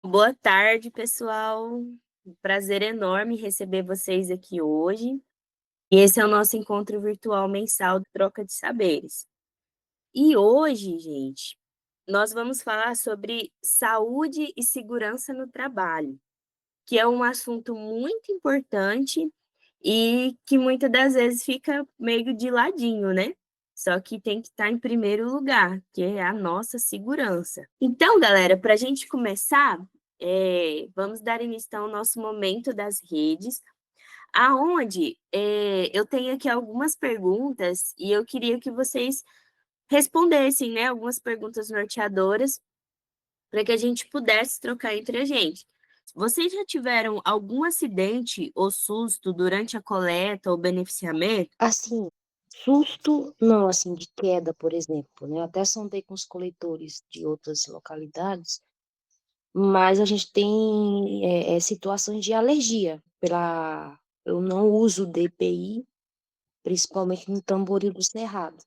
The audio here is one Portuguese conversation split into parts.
Boa tarde, pessoal. Um prazer enorme receber vocês aqui hoje. E esse é o nosso encontro virtual mensal do Troca de Saberes. E hoje, gente, nós vamos falar sobre saúde e segurança no trabalho, que é um assunto muito importante e que muitas das vezes fica meio de ladinho, né? Só que tem que estar em primeiro lugar, que é a nossa segurança. Então, galera, para a gente começar, vamos dar início então, ao nosso momento das redes, aonde eu tenho aqui algumas perguntas e eu queria que vocês respondessem, né, algumas perguntas norteadoras para que a gente pudesse trocar entre a gente. Vocês já tiveram algum acidente ou susto durante a coleta ou beneficiamento? Assim, susto não, assim, de queda, por exemplo, né, eu até sondei com os coletores de outras localidades, mas a gente tem, situações de alergia eu não uso DPI, principalmente no Tamboril do Cerrado,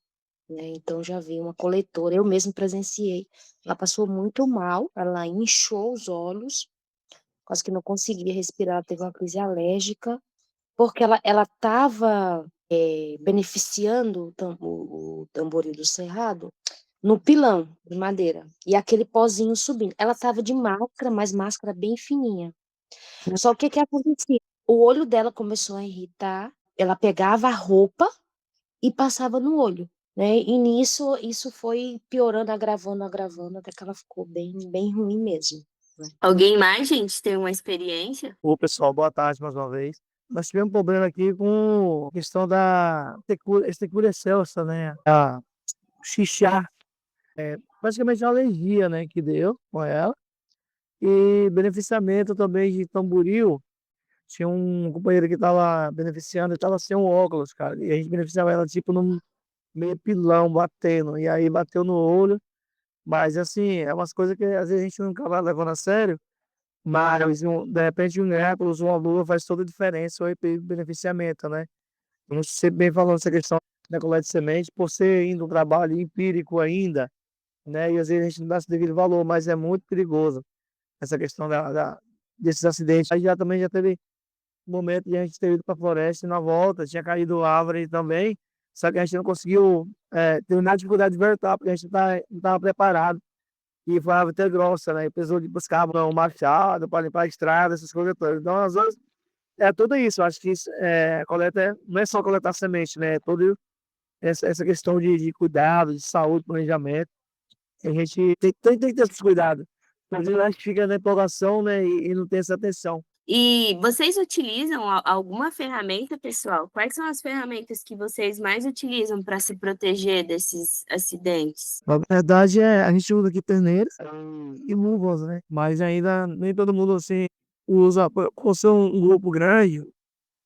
né, então já vi uma coletora, eu mesma presenciei, ela passou muito mal, ela inchou os olhos, quase que não conseguia respirar, ela teve uma crise alérgica, porque ela estava, beneficiando o Tamboril do Cerrado no pilão de madeira, e aquele pozinho subindo. Ela estava de máscara, mas máscara bem fininha. Só o que que acontecia? O olho dela começou a irritar, ela pegava a roupa e passava no olho, né, e nisso isso foi piorando, agravando, agravando, até que ela ficou bem ruim mesmo, né. Alguém mais, gente, tem uma experiência? Ô pessoal, boa tarde mais uma vez. Nós tivemos um problema aqui com a questão da secura excelsa, né, a xixá, praticamente uma alergia, né, que deu com ela, e beneficiamento também de tamboril, tinha um companheiro que estava beneficiando, ele estava sem um óculos, cara, e a gente beneficiava ela, tipo, num meio pilão, batendo, e aí bateu no olho, mas assim, é umas coisas que às vezes a gente nunca vai levando a sério. Mas de repente um óculos, uma luva faz toda a diferença, o beneficiamento, né. Como você bem falou essa questão da coleta de semente, por ser ainda um trabalho empírico ainda, né, e às vezes a gente não dá esse devido valor, mas é muito perigoso essa questão desses acidentes. Aí já teve momento de a gente ter ido para a floresta e na volta tinha caído árvore também, só que a gente não conseguiu, terminar a dificuldade de voltar, porque a gente não estava preparado. E foi árvore até grossa, né, e precisou de buscar um machado para limpar a estrada, essas coisas todas. Então, às vezes, é tudo isso, eu acho que isso, coleta não é só coletar semente, né, é toda essa questão de cuidado, de saúde, planejamento, a gente tem que ter esses cuidados. Às vezes a gente fica na empolgação, né, e não tem essa atenção. E vocês utilizam alguma ferramenta, pessoal? Quais são as ferramentas que vocês mais utilizam para se proteger desses acidentes? Na verdade, a gente usa aqui peneiras e luvas, né, mas ainda nem todo mundo, assim, usa por ser um grupo grande.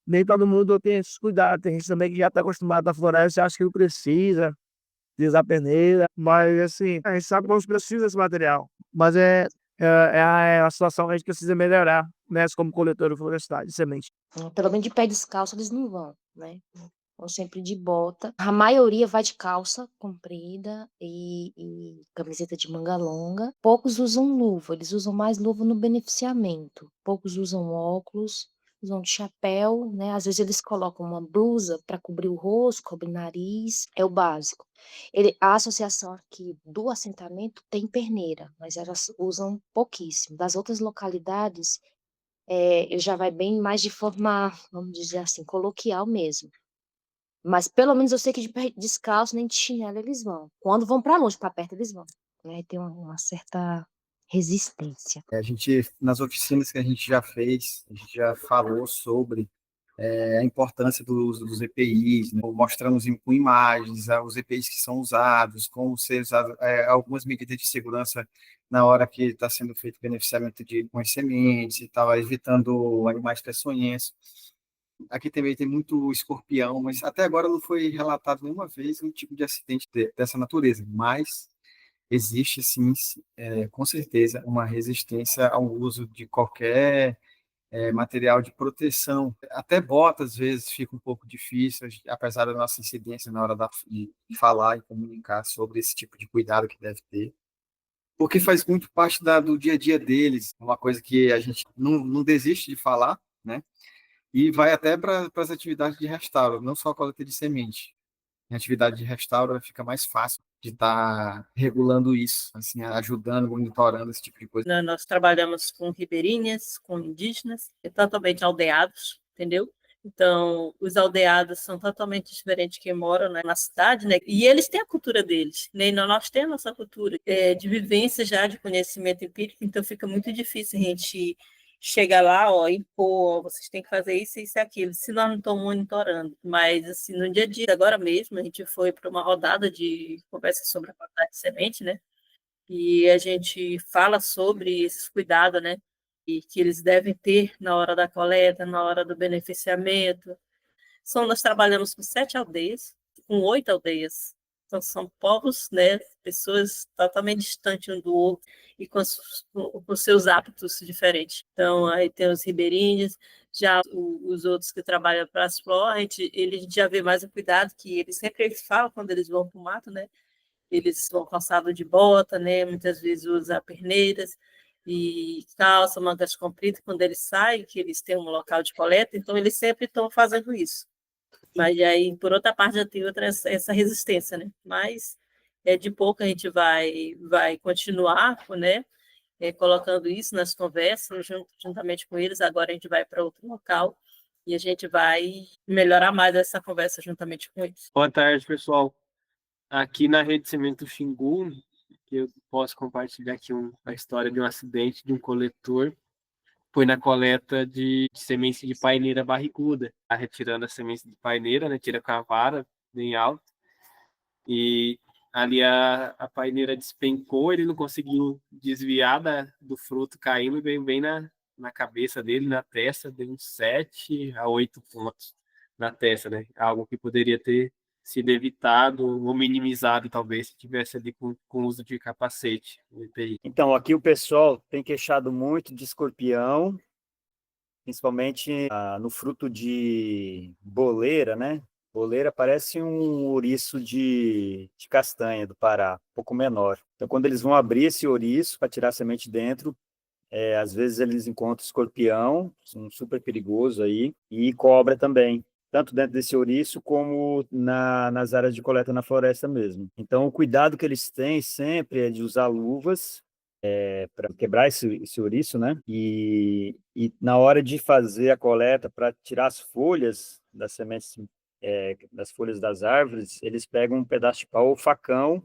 Nem todo mundo tem esses cuidados, tem gente também que já está acostumado na floresta e acha que não precisa de usar peneira, mas assim, a gente sabe que nós precisa desse material, mas é a situação que a gente precisa melhorar, né, como coletor florestal de semente. Pelo menos de pé descalço eles não vão, né. Vão sempre de bota. A maioria vai de calça comprida e camiseta de manga longa. Poucos usam luva, eles usam mais luva no beneficiamento. Poucos usam óculos, usam de chapéu, né, às vezes eles colocam uma blusa para cobrir o rosto, cobrir o nariz, é o básico. A associação aqui do assentamento tem perneira, mas elas usam pouquíssimo. Das outras localidades, ele já vai bem mais de forma, vamos dizer assim, coloquial mesmo. Mas pelo menos eu sei que de pé descalço, nem de chinelo eles vão. Quando vão para longe, para perto eles vão, né, tem uma certa resistência. A gente, nas oficinas que a gente já fez, a gente já falou sobre a importância do uso dos EPIs, né? Mostramos com imagens os EPIs que são usados, como ser usado, algumas medidas de segurança na hora que está sendo feito o beneficiamento com as sementes e tal, evitando animais peçonhentos. Aqui também tem muito escorpião, mas até agora não foi relatado nenhuma vez um tipo de acidente dessa natureza, mas existe sim, com certeza, uma resistência ao uso de qualquer material de proteção. Até bota, às vezes, fica um pouco difícil, apesar da nossa incidência na hora de falar e comunicar sobre esse tipo de cuidado que deve ter. porque faz muito parte do dia a dia deles, uma coisa que a gente não desiste de falar, né? E vai até para as atividades de restauro, não só a coleta de semente. Em atividade de restauro fica mais fácil de estar regulando isso, assim, ajudando, monitorando esse tipo de coisa. Nós trabalhamos com ribeirinhas, com indígenas, e totalmente aldeados, entendeu? Então, os aldeados são totalmente diferentes de quem mora, né, na cidade, né? E eles têm a cultura deles, né? E nós temos a nossa cultura de vivência já, de conhecimento empírico, então fica muito difícil a gente chegar lá, ó, e pô, vocês têm que fazer isso, isso e aquilo, se nós não estamos monitorando. Mas, assim, no dia a dia, agora mesmo, a gente foi para uma rodada de conversa sobre a qualidade de semente, né? E a gente fala sobre esses cuidados, né? E que eles devem ter na hora da coleta, na hora do beneficiamento. Nós trabalhamos com 7 aldeias, com 8 aldeias. Então, são povos, né? Pessoas totalmente distantes um do outro e com seus hábitos diferentes. Então, aí tem os ribeirinhos, já os outros que trabalham para as flores, a gente já vê mais o cuidado que eles falam quando eles vão para o mato, né? Eles vão calçado de bota, né? Muitas vezes usam perneiras e calça, mangas compridas quando eles saem, que eles têm um local de coleta, então eles sempre estão fazendo isso. Mas aí, por outra parte, já tem essa resistência, né? Mas de pouco a gente vai continuar, né? Colocando isso nas conversas, juntamente com eles. Agora a gente vai para outro local e a gente vai melhorar mais essa conversa juntamente com eles. Boa tarde, pessoal. Aqui na Rede Cimento Xingu, que eu posso compartilhar aqui a história de um acidente de um coletor. Foi na coleta de semente de paineira barriguda. Tá retirando a semente de paineira, né? Tira com a vara bem alto. E ali a paineira despencou, ele não conseguiu desviar do fruto caindo, veio bem na cabeça dele, na testa, deu uns 7 a 8 pontos na testa, né? Algo que poderia ter sido evitado ou minimizado, talvez, se tivesse ali com uso de capacete no EPI. Então, aqui o pessoal tem queixado muito de escorpião, principalmente no fruto de boleira, né? Boleira parece um ouriço de castanha do Pará, um pouco menor. Então, quando eles vão abrir esse ouriço para tirar a semente dentro, às vezes eles encontram escorpião, um super perigoso aí, e cobra também, tanto dentro desse ouriço como nas áreas de coleta na floresta mesmo. Então, o cuidado que eles têm sempre é de usar luvas para quebrar esse ouriço, né? E na hora de fazer a coleta, para tirar as folhas das sementes, das folhas das árvores, eles pegam um pedaço de pau ou facão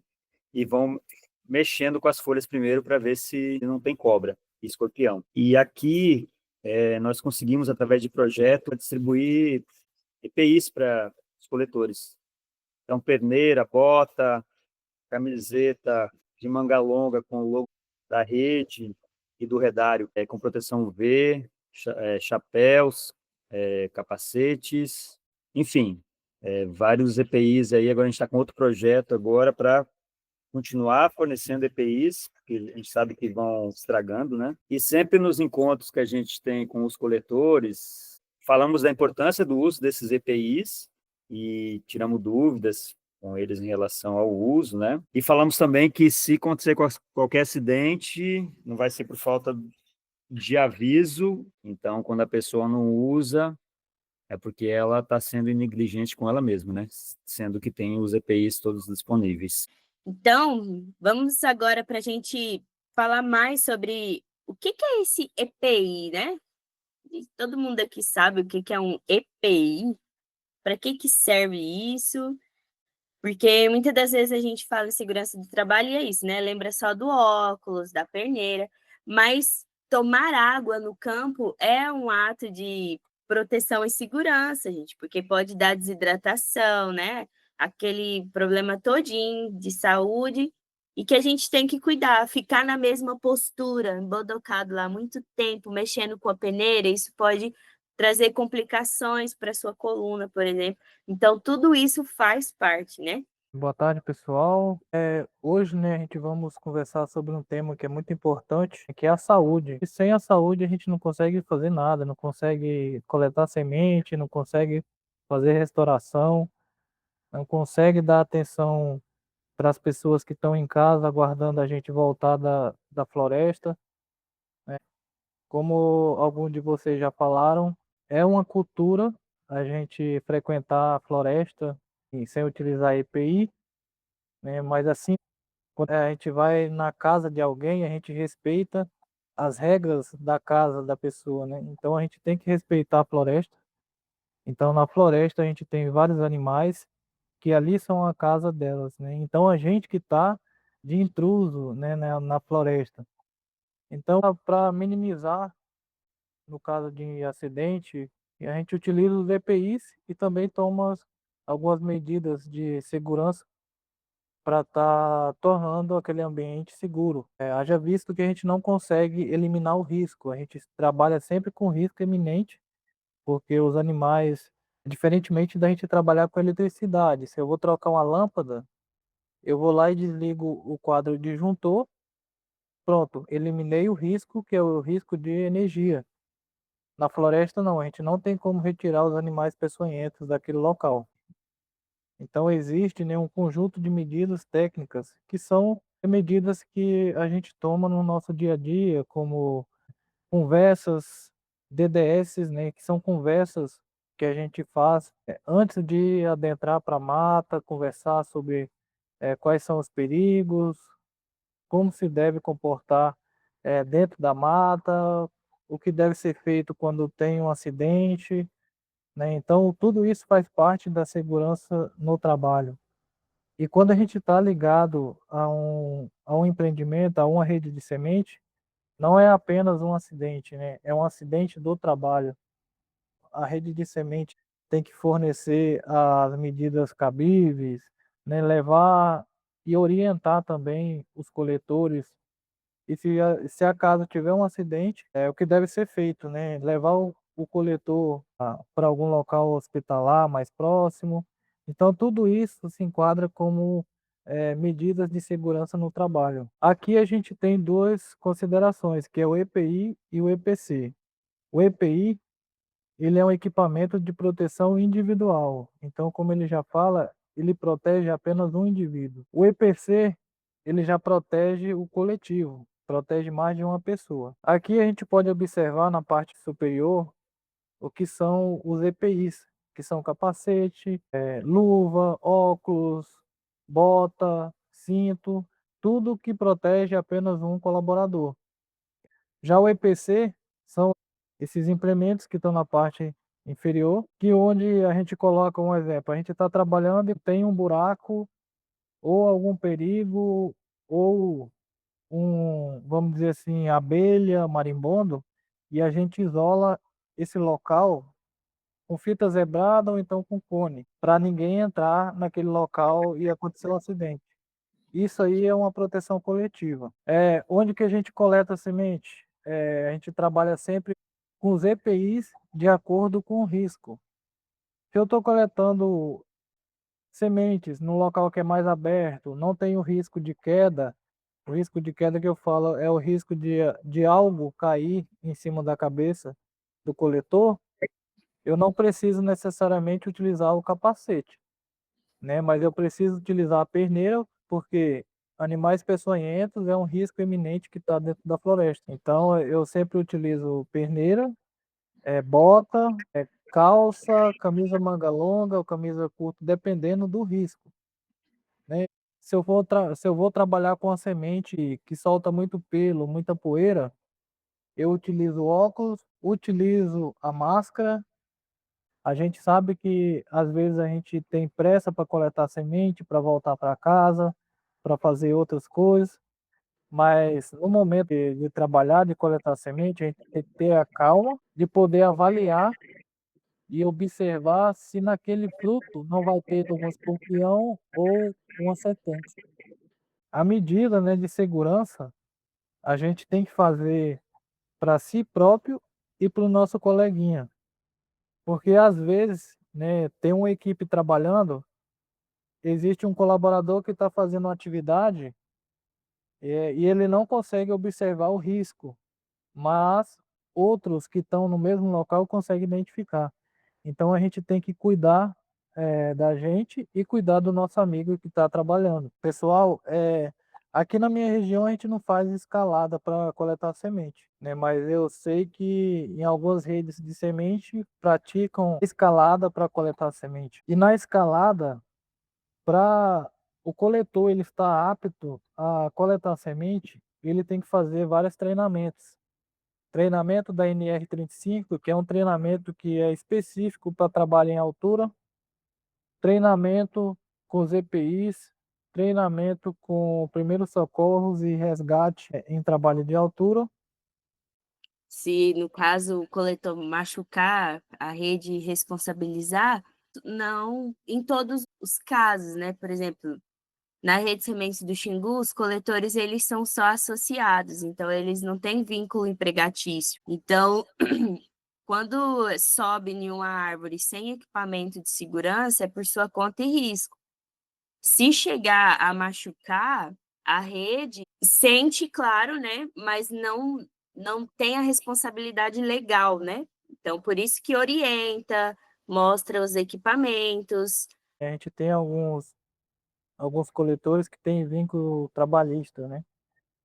e vão mexendo com as folhas primeiro para ver se não tem cobra e escorpião. E aqui nós conseguimos, através de projeto, distribuir EPIs para os coletores. Então, perneira, bota, camiseta de manga longa com o logo da rede e do redário, com proteção UV, chapéus, capacetes, enfim, vários EPIs aí. Agora a gente está com outro projeto agora para continuar fornecendo EPIs, que a gente sabe que vão estragando, né? E sempre nos encontros que a gente tem com os coletores, falamos da importância do uso desses EPIs e tiramos dúvidas com eles em relação ao uso, né? E falamos também que se acontecer qualquer acidente, não vai ser por falta de aviso, então quando a pessoa não usa, é porque ela está sendo negligente com ela mesma, né? Sendo que tem os EPIs todos disponíveis. Então, vamos agora para a gente falar mais sobre o que é esse EPI, né? Todo mundo aqui sabe o que é um EPI, para que serve isso, porque muitas das vezes a gente fala em segurança do trabalho e é isso, né? Lembra só do óculos, da perneira, mas tomar água no campo é um ato de proteção e segurança, gente, porque pode dar desidratação, né? Aquele problema todinho de saúde e que a gente tem que cuidar, ficar na mesma postura, embodocado lá muito tempo, mexendo com a peneira, isso pode trazer complicações para a sua coluna, por exemplo. Então, tudo isso faz parte, né? Boa tarde, pessoal. Hoje, né, a gente vamos conversar sobre um tema que é muito importante, que é a saúde. E sem a saúde a gente não consegue fazer nada, não consegue coletar semente, não consegue fazer restauração, não consegue dar atenção para as pessoas que estão em casa aguardando a gente voltar da floresta. Como alguns de vocês já falaram, é uma cultura a gente frequentar a floresta e sem utilizar EPI, né? Mas assim, quando a gente vai na casa de alguém, a gente respeita as regras da casa da pessoa, né? Então a gente tem que respeitar a floresta. Então na floresta a gente tem vários animais que ali são a casa delas, né? Então a gente que está de intruso, né, na floresta. Então, para minimizar no caso de acidente, a gente utiliza os EPIs e também toma algumas medidas de segurança para estar tornando aquele ambiente seguro. Haja visto que a gente não consegue eliminar o risco, a gente trabalha sempre com risco iminente, porque os animais, diferentemente da gente trabalhar com eletricidade, se eu vou trocar uma lâmpada, eu vou lá e desligo o quadro disjuntor, pronto, eliminei o risco, que é o risco de energia. Na floresta não, a gente não tem como retirar os animais peçonhentos daquele local. Então existe, né, um conjunto de medidas técnicas que são medidas que a gente toma no nosso dia a dia, como conversas DDS, né, que são conversas que a gente faz antes de adentrar para a mata, conversar sobre quais são os perigos, como se deve comportar dentro da mata, o que deve ser feito quando tem um acidente, né? Então, tudo isso faz parte da segurança no trabalho. E quando a gente está ligado a um empreendimento, a uma rede de semente, não é apenas um acidente, né? É um acidente do trabalho. A rede de semente tem que fornecer as medidas cabíveis, né? Levar e orientar também os coletores. E se acaso tiver um acidente, é o que deve ser feito, né? Levar o coletor para algum local hospitalar mais próximo. Então, tudo isso se enquadra como medidas de segurança no trabalho. Aqui a gente tem duas considerações, que é o EPI e o EPC. O EPI, ele é um equipamento de proteção individual. Então, como ele já fala, ele protege apenas um indivíduo. O EPC, ele já protege o coletivo, protege mais de uma pessoa. Aqui a gente pode observar na parte superior o que são os EPIs, que são capacete, luva, óculos, bota, cinto, tudo que protege apenas um colaborador. Já o EPC são esses implementos que estão na parte inferior, que onde a gente coloca um exemplo, a gente está trabalhando e tem um buraco ou algum perigo ou vamos dizer assim, abelha, marimbondo, e a gente isola esse local com fita zebrada ou então com cone, para ninguém entrar naquele local e acontecer um acidente. Isso aí é uma proteção coletiva. Onde que a gente coleta a semente? A gente trabalha sempre com os EPIs de acordo com o risco. Se eu estou coletando sementes num local que é mais aberto, não tem o risco de queda, o risco de queda que eu falo é o risco de algo cair em cima da cabeça do coletor, eu não preciso necessariamente utilizar o capacete, né? Mas eu preciso utilizar a perneira porque animais peçonhentos é um risco iminente que está dentro da floresta. Então eu sempre utilizo perneira, bota, calça, camisa manga longa ou camisa curta, dependendo do risco, né? Se eu vou trabalhar com a semente que solta muito pelo, muita poeira, eu utilizo óculos, utilizo a máscara. A gente sabe que às vezes a gente tem pressa para coletar semente, para voltar para casa, para fazer outras coisas, mas no momento de trabalhar, de coletar semente, a gente tem que ter a calma de poder avaliar e observar se naquele fruto não vai ter um escorpião ou uma serpente. A medida, né, de segurança a gente tem que fazer para si próprio e para o nosso coleguinha. Porque às vezes, né, tem uma equipe trabalhando, existe um colaborador que está fazendo uma atividade e ele não consegue observar o risco, mas outros que estão no mesmo local conseguem identificar. Então a gente tem que cuidar da gente e cuidar do nosso amigo que está trabalhando. Pessoal, aqui na minha região a gente não faz escalada para coletar semente, né? Mas eu sei que em algumas redes de semente praticam escalada para coletar semente. E na escalada, para o coletor ele estar apto a coletar semente, ele tem que fazer vários treinamentos. Treinamento da NR35, que é um treinamento que é específico para trabalho em altura, treinamento com os EPIs, treinamento com primeiros socorros e resgate em trabalho de altura. Se, no caso, o coletor machucar, a rede responsabilizar, não em todos os casos, né? Por exemplo, na rede semente do Xingu, os coletores eles são só associados, então eles não têm vínculo empregatício. Então, quando sobe em uma árvore sem equipamento de segurança, é por sua conta e risco. Se chegar a machucar, a rede sente, claro, né, mas não tem a responsabilidade legal, né? Então, por isso que orienta, mostra os equipamentos. A gente tem alguns coletores que têm vínculo trabalhista, né?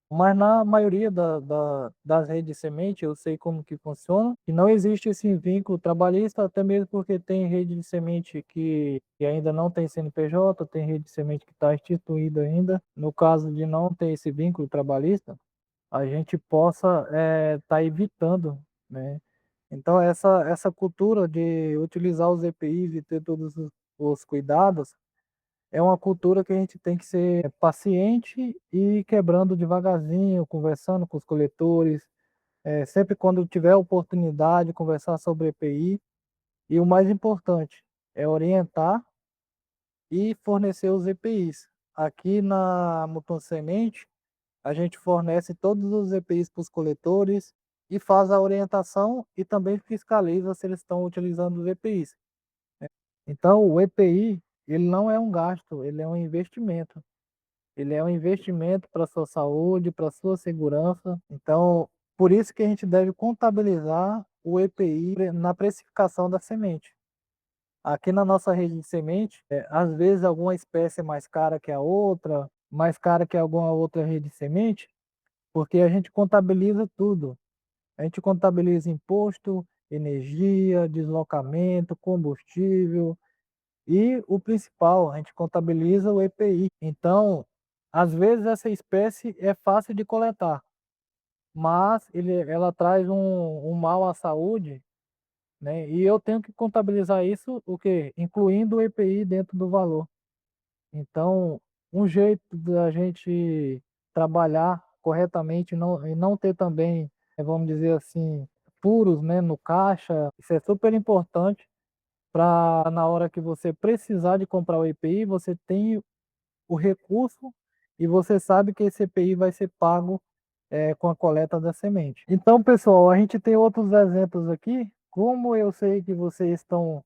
Mas na maioria das redes de semente, eu sei como que funciona, e não existe esse vínculo trabalhista, até mesmo porque tem rede de semente que ainda não tem CNPJ, tem rede de semente que está instituída ainda. No caso de não ter esse vínculo trabalhista, a gente possa estar evitando, né? Então, essa cultura de utilizar os EPIs e ter todos os cuidados é uma cultura que a gente tem que ser paciente e ir quebrando devagarzinho, conversando com os coletores, sempre quando tiver oportunidade, conversar sobre EPI. E o mais importante é orientar e fornecer os EPIs. Aqui na Muton Semente, a gente fornece todos os EPIs para os coletores e faz a orientação e também fiscaliza se eles estão utilizando os EPIs. Então, o EPI, ele não é um gasto, ele é um investimento. Ele é um investimento para a sua saúde, para a sua segurança. Então, por isso que a gente deve contabilizar o EPI na precificação da semente. Aqui na nossa rede de semente, às vezes alguma espécie é mais cara que a outra, mais cara que alguma outra rede de semente, porque a gente contabiliza tudo. A gente contabiliza imposto, energia, deslocamento, combustível, e o principal, a gente contabiliza o EPI. Então, às vezes essa espécie é fácil de coletar, mas ela traz um mal à saúde, né? E eu tenho que contabilizar isso, o quê? Incluindo o EPI dentro do valor. Então, um jeito da gente trabalhar corretamente e não ter também, vamos dizer assim, furos, né, no caixa, isso é super importante para na hora que você precisar de comprar o EPI, você tem o recurso e você sabe que esse EPI vai ser pago com a coleta da semente. Então, pessoal, a gente tem outros exemplos aqui. Como eu sei que vocês estão,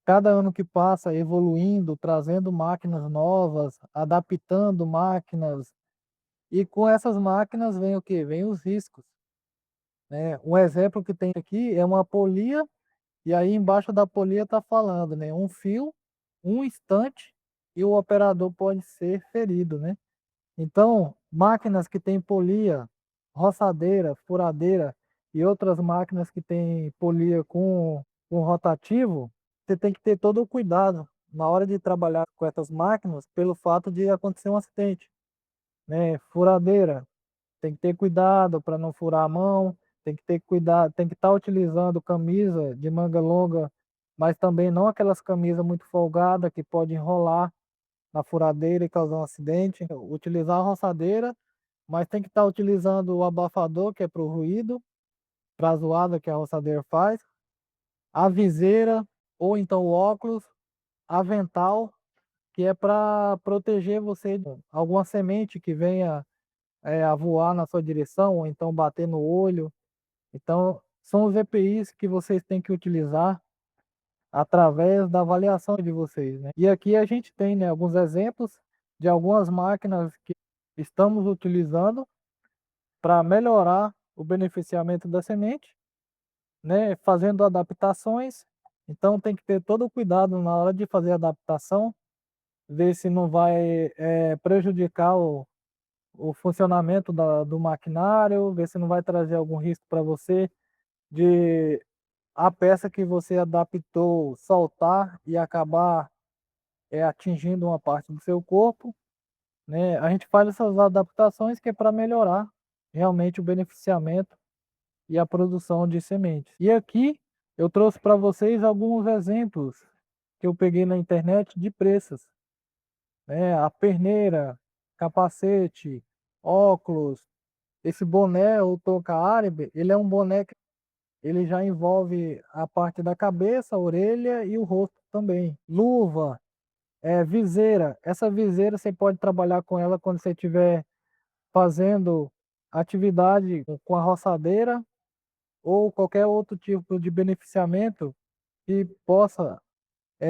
cada ano que passa, evoluindo, trazendo máquinas novas, adaptando máquinas, e com essas máquinas vem o quê? Vem os riscos, né? Um exemplo que tem aqui é uma polia. E aí embaixo da polia está falando, né? Um fio, um instante e o operador pode ser ferido, né? Então, máquinas que têm polia, roçadeira, furadeira e outras máquinas que têm polia com rotativo, você tem que ter todo o cuidado na hora de trabalhar com essas máquinas pelo fato de acontecer um acidente, né? Furadeira, tem que ter cuidado para não furar a mão, tem que ter cuidado, tem que estar utilizando camisa de manga longa, mas também não aquelas camisas muito folgadas que pode enrolar na furadeira e causar um acidente. Utilizar a roçadeira, mas tem que estar utilizando o abafador, que é para o ruído, para a zoada que a roçadeira faz, a viseira, ou então o óculos, avental, que é para proteger você de alguma semente que venha a voar na sua direção, ou então bater no olho. Então, são os EPIs que vocês têm que utilizar através da avaliação de vocês, né? E aqui a gente tem, né, alguns exemplos de algumas máquinas que estamos utilizando para melhorar o beneficiamento da semente, né, fazendo adaptações Então tem que ter todo o cuidado na hora de fazer a adaptação, ver se não vai prejudicar o funcionamento do maquinário, ver se não vai trazer algum risco para você de a peça que você adaptou soltar e acabar atingindo uma parte do seu corpo, né? A gente faz essas adaptações que é para melhorar realmente o beneficiamento e a produção de sementes. E aqui eu trouxe para vocês alguns exemplos que eu peguei na internet de preços, né? A perneira, capacete, óculos, esse boné, o touca árabe, ele é um boné que ele já envolve a parte da cabeça, a orelha e o rosto também. Luva, viseira. Essa viseira você pode trabalhar com ela quando você estiver fazendo atividade com a roçadeira ou qualquer outro tipo de beneficiamento que possa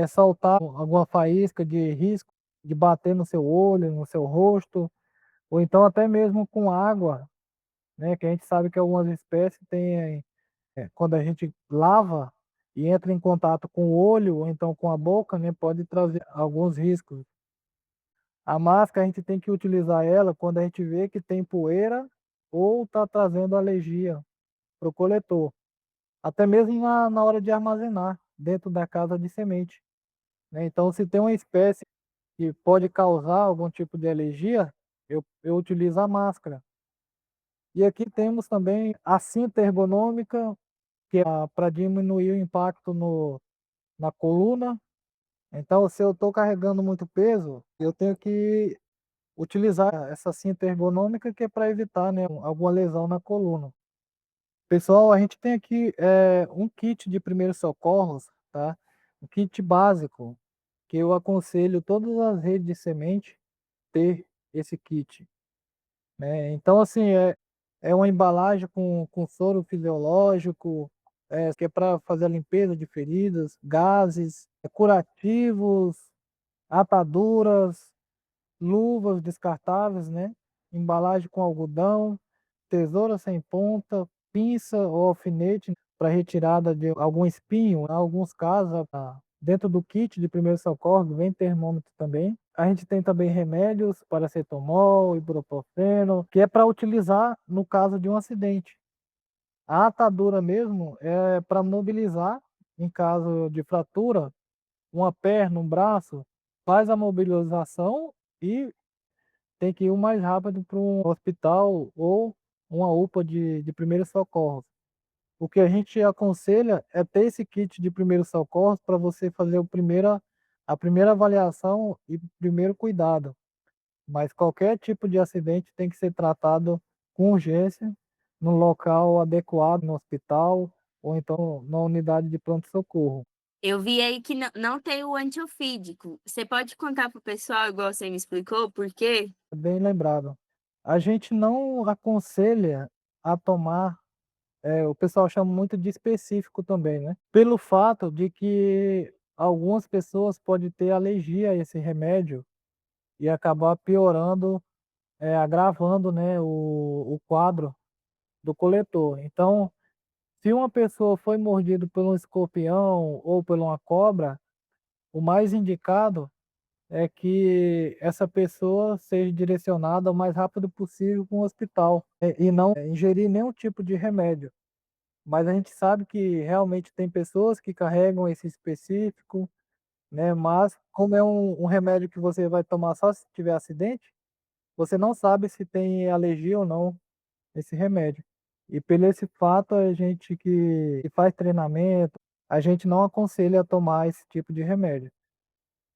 saltar alguma faísca de risco de bater no seu olho, no seu rosto, ou então até mesmo com água, né? Que a gente sabe que algumas espécies têm, quando a gente lava e entra em contato com o olho ou então com a boca, né? Pode trazer alguns riscos. A máscara a gente tem que utilizar ela quando a gente vê que tem poeira ou está trazendo alergia para o coletor. Até mesmo na hora de armazenar dentro da casa de semente, né? Então, se tem uma espécie que pode causar algum tipo de alergia, eu utilizo a máscara. E aqui temos também a cinta ergonômica, que é para diminuir o impacto na coluna. Então, se eu estou carregando muito peso, eu tenho que utilizar essa cinta ergonômica que é para evitar, né, alguma lesão na coluna. Pessoal, a gente tem aqui um kit de primeiros socorros, tá? Um kit básico, que eu aconselho todas as redes de semente ter esse kit, né? Então, assim, é uma embalagem com soro fisiológico, que é para fazer a limpeza de feridas, gases, curativos, ataduras, luvas descartáveis, né? Embalagem com algodão, tesoura sem ponta, pinça ou alfinete para retirada de algum espinho. Em alguns casos, dentro do kit de primeiro socorro, vem termômetro também. A gente tem também remédios, paracetamol, ibuprofeno, que é para utilizar no caso de um acidente. A atadura mesmo é para mobilizar em caso de fratura, uma perna, um braço, faz a mobilização e tem que ir o mais rápido para um hospital ou uma UPA de primeiros socorros. O que a gente aconselha é ter esse kit de primeiros socorros para você fazer a primeira avaliação e primeiro cuidado. Mas qualquer tipo de acidente tem que ser tratado com urgência, no local adequado, no hospital ou então na unidade de pronto-socorro. Eu vi aí que não tem o antiofídico. Você pode contar pro pessoal, igual você me explicou, por quê? Bem lembrado. A gente não aconselha a tomar, o pessoal chama muito de específico também, né? Pelo fato de que algumas pessoas podem ter alergia a esse remédio e acabar piorando, agravando, né, o quadro do coletor. Então, se uma pessoa foi mordida por um escorpião ou por uma cobra, o mais indicado é que essa pessoa seja direcionada o mais rápido possível para um hospital, e não ingerir nenhum tipo de remédio. Mas a gente sabe que realmente tem pessoas que carregam esse específico, né? Mas como é um remédio que você vai tomar só se tiver acidente, você não sabe se tem alergia ou não esse remédio. E pelo esse fato, a gente que faz treinamento, a gente não aconselha a tomar esse tipo de remédio.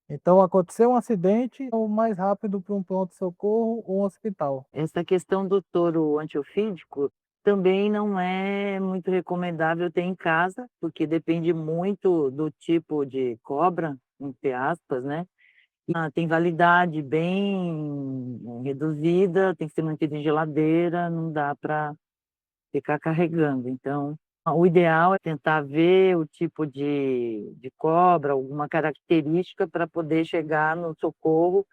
Então, aconteceu um acidente, o mais rápido para um pronto-socorro ou um hospital. Essa questão do touro antiofídico também não é muito recomendável ter em casa, porque depende muito do tipo de cobra, entre aspas, né? Tem validade bem reduzida, tem que ser mantida em geladeira, não dá para ficar carregando. Então, o ideal é tentar ver o tipo de cobra, alguma característica para poder chegar no socorro.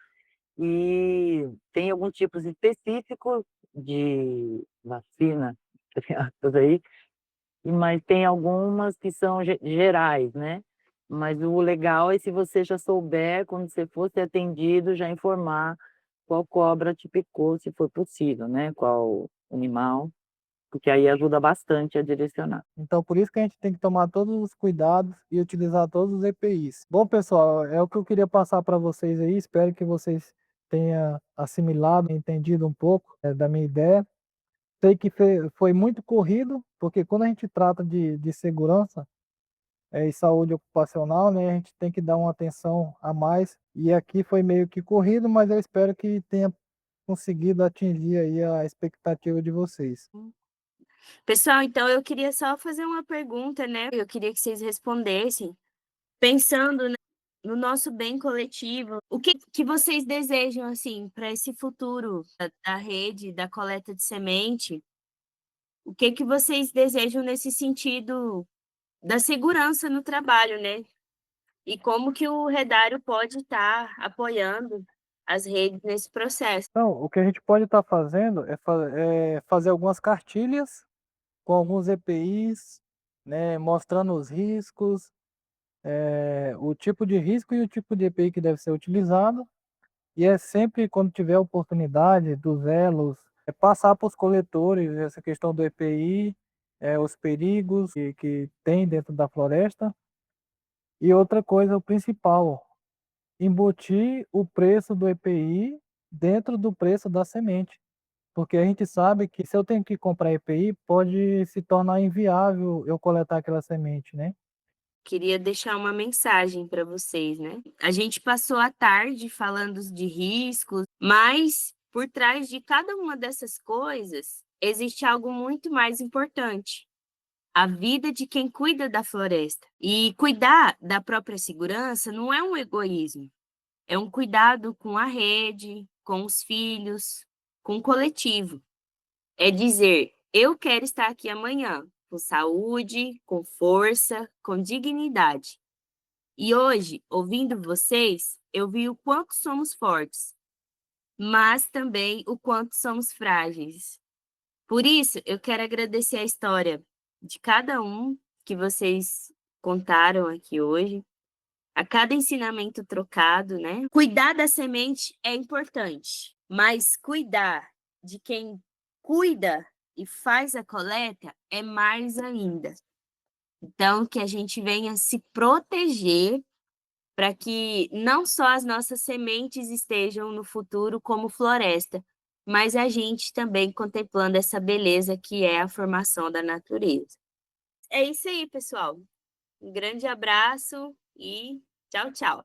E tem alguns tipos específicos de vacina, entre aspas aí, mas tem algumas que são gerais, né? Mas o legal é se você já souber, quando você for ser atendido, já informar qual cobra te picou, se for possível, né? Qual animal, porque aí ajuda bastante a direcionar. Então, por isso que a gente tem que tomar todos os cuidados e utilizar todos os EPIs. Bom, pessoal, é o que eu queria passar para vocês aí. Espero que vocês tenham assimilado, entendido um pouco da minha ideia. Sei que foi muito corrido, porque quando a gente trata de segurança e saúde ocupacional, né, a gente tem que dar uma atenção a mais. E aqui foi meio que corrido, mas eu espero que tenha conseguido atingir aí a expectativa de vocês. Pessoal, então eu queria só fazer uma pergunta, né? Eu queria que vocês respondessem, pensando, né, no nosso bem coletivo. O que vocês desejam, assim, para esse futuro da rede, da coleta de semente? O que vocês desejam nesse sentido da segurança no trabalho, né? E como que o Redário pode estar apoiando as redes nesse processo? Então, o que a gente pode estar fazendo é fazer algumas cartilhas com alguns EPIs, né, mostrando os riscos, o tipo de risco e o tipo de EPI que deve ser utilizado. E é sempre, quando tiver oportunidade, dos elos, passar para os coletores essa questão do EPI, os perigos que tem dentro da floresta. E outra coisa, o principal, embutir o preço do EPI dentro do preço da semente. Porque a gente sabe que se eu tenho que comprar EPI, pode se tornar inviável eu coletar aquela semente, né? Queria deixar uma mensagem para vocês, né? A gente passou a tarde falando de riscos, mas por trás de cada uma dessas coisas existe algo muito mais importante: a vida de quem cuida da floresta. E cuidar da própria segurança não é um egoísmo, é um cuidado com a rede, com os filhos, com o coletivo. É dizer, eu quero estar aqui amanhã, com saúde, com força, com dignidade. E hoje, ouvindo vocês, eu vi o quanto somos fortes, mas também o quanto somos frágeis. Por isso, eu quero agradecer a história de cada um que vocês contaram aqui hoje, a cada ensinamento trocado, né? Cuidar da semente é importante, mas cuidar de quem cuida e faz a coleta é mais ainda. Então, que a gente venha se proteger para que não só as nossas sementes estejam no futuro como floresta, mas a gente também contemplando essa beleza que é a formação da natureza. É isso aí, pessoal. Um grande abraço e tchau, tchau.